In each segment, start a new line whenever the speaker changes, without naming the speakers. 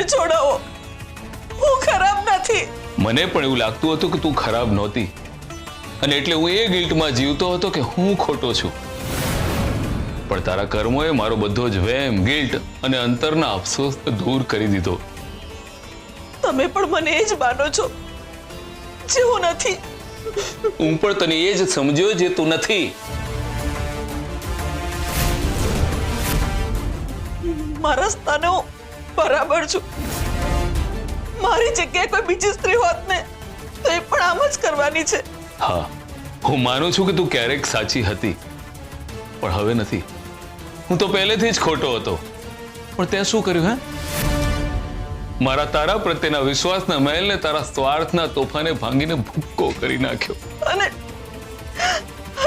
મને છોડાવો, હું ખરાબ નથી.
મને પણ એવું લાગતું હતું કે તું ખરાબ નહોતી, અને એટલે હું એ ગિલ્ટમાં જીવતો હતો કે હું ખોટો છું. પણ તારા કર્મોએ મારો બધો જ વહેમ, ગિલ્ટ અને અંતરના અફસોસને દૂર કરી દીધો.
તમે પણ મને એ જ માનો છો જે હું નથી.
હું પણ તને એ જ સમજ્યો જે તું નથી.
મારા સ્થાને હું બરાબર છું. મારી જગ્યાએ કોઈ બીજી સ્ત્રી હોત ને તો એ પણ આમ જ કરવાની છે.
હા, હું માનું છું કે તું ક્યારેક સાચી હતી, પણ હવે નથી. હું તો પહેલેથી જ ખોટો હતો, પણ તે શું કર્યું? હે, મારા તારા પ્રત્યેના વિશ્વાસના મહેલને તારા સ્વાર્થના તોફાને ભાંગીને ભૂક્કો કરી નાખ્યો.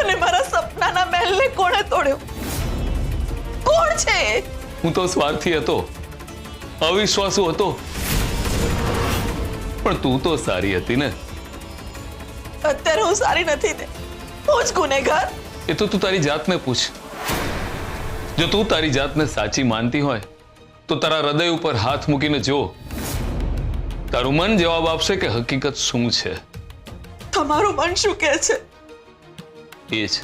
અને મારા સપનાના મહેલને કોણે તોડ્યો? કોણ છે?
હું તો સ્વાર્થી હતો, અવિશ્વાસુ હતો, પણ તું તો સારી હતી ને.
અત્યારે હું સારી નથી ને હું જ ગુનેગાર.
એ તો તું તારી જાતને પૂછ. જો તું તારી જાતને સાચી માનતી હોય તો તારા હૃદય ઉપર હાથ મૂકીને જો. તારું મન જવાબ આપશે કે હકીકત શું છે.
તમારું મન શું કહે છે?
એ જ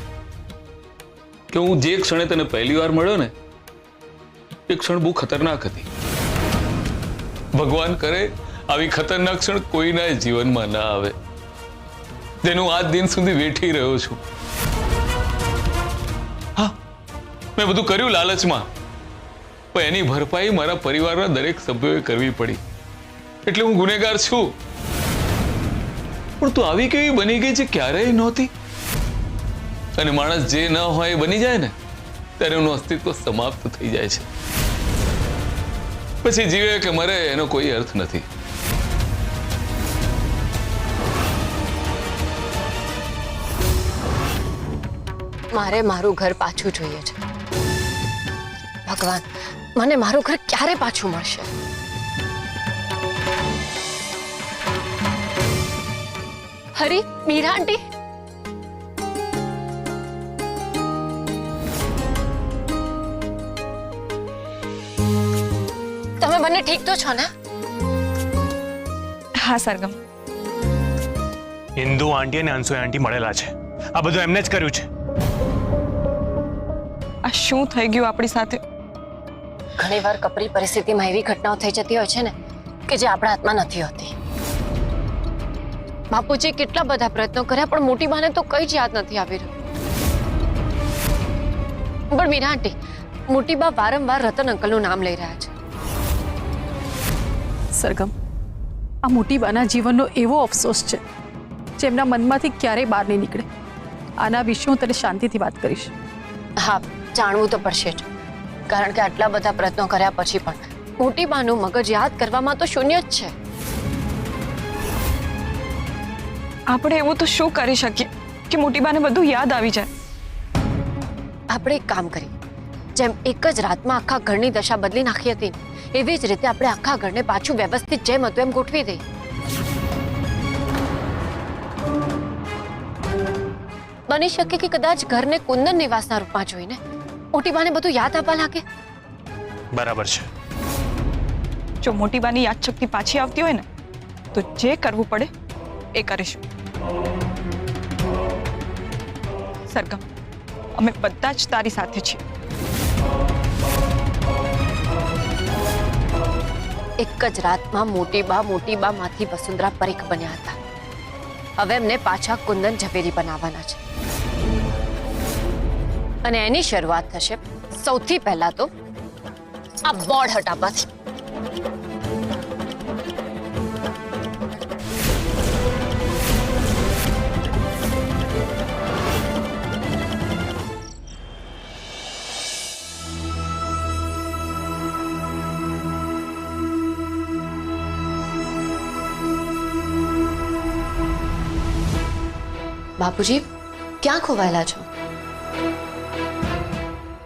કે હું જે ક્ષણે તને પહેલી વાર મળ્યો ને એ ક્ષણ બહુ ખતરનાક હતી. ભગવાન કરે આવી ખતરનાક ક્ષણ કોઈના જીવનમાં ના આવે, જેનું આજ દિન સુધી વેઠી રહ્યો છું. હા, મેં બધું કર્યું લાલચમાં, પણ એની ભરપાઈ મારા પરિવારના દરેક સભ્યોએ કરવી પડી. એટલે હું ગુનેગાર છું. પણ તું આવી કેવી બની ગઈ જે ક્યારેય નહોતી. અને માણસ જે ન હોય એ બની જાય ને ત્યારે એનું અસ્તિત્વ સમાપ્ત થઈ જાય છે. પછી જીવે કે મરે એનો કોઈ અર્થ નથી.
મારે મારું ઘર પાછું જોઈએ છે. ભગવાન, મને મારું ઘર ક્યારે પાછું મળશે? હરી, મીરા આંટી, તમે બંને ઠીક તો છો ને?
હા સરગમ,
ઇન્દુ આંટી અને અંસુ આંટી મળેલા છે. આ બધું એમને જ કર્યું છે.
આ શું થઈ ગયું આપણી સાથે?
ઘણીવાર કપરી પરિસ્થિતિમાં એવી ઘટનાઓ થઈ જતી હોય છે ને કે જે આપણા હાથમાં નથી હોતી. બાપુજી કેટલા બધા પ્રયત્નો કર્યા પણ મોટી બાને તો કઈ જ યાદ નથી આવી રહ્યું. પણ મીરા આંટી, મોટી બા વારંવાર રતન અંકલનું નામ લઈ રહ્યા છે.
સરગમ, આ મોટી બાના જીવનનો એવો અફસોસ છે જેમના મનમાંથી ક્યારેય બહાર નહીં નીકળે. આના વિશે હું તને શાંતિથી વાત કરીશ.
હા, જાણવું તો પડશે જ, કારણ કે આટલા બધા પ્રયત્નો કર્યા પછી પણ મોટી બાનું મગજ યાદ કરવામાં તો શૂન્ય જ છે.
આપણે એવું તો શું કરી શકીએ કે મોટી બાને બધું યાદ આવી જાય?
આપણે એક કામ કરીએ, જેમ એક જ રાતમાં આખા ઘરની દશા બદલી નાખી હતી એવી જ રીતે આપણે આખા ઘરને પાછું વ્યવસ્થિત જેમ હતું એમ ગોઠવી દઈએ. બની શકે કે કદાચ ઘરને કુંદન નિવાસના રૂપમાં જોઈને મોટી બાને બધું યાદ આવવા લાગે.
બરાબર છે.
જો મોટી બાની યાદશક્તિ પાછી આવતી હોય ને તો જે કરવું પડે એ કરીશું. સરગમ, અમે બધા જ તારી સાથે છીએ.
એક જ રાતમાં મોટી બામાંથી વસુંધરા પરીખ બન્યા હતા. હવે એમને પાછા કુંદન ઝવેરી બનાવવાના છે. અને એની શરૂઆત થશે સૌથી પહેલા તો આ બોર્ડ હટાવવાથી. બાપુજી, ક્યાં ખોવાયેલા છો?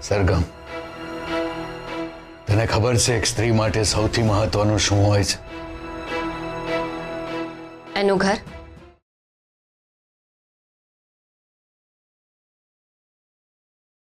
સરગમ, તને ખબર છે એક સ્ત્રી માટે સૌથી મહત્વનું શું હોય છે?
એનું ઘર.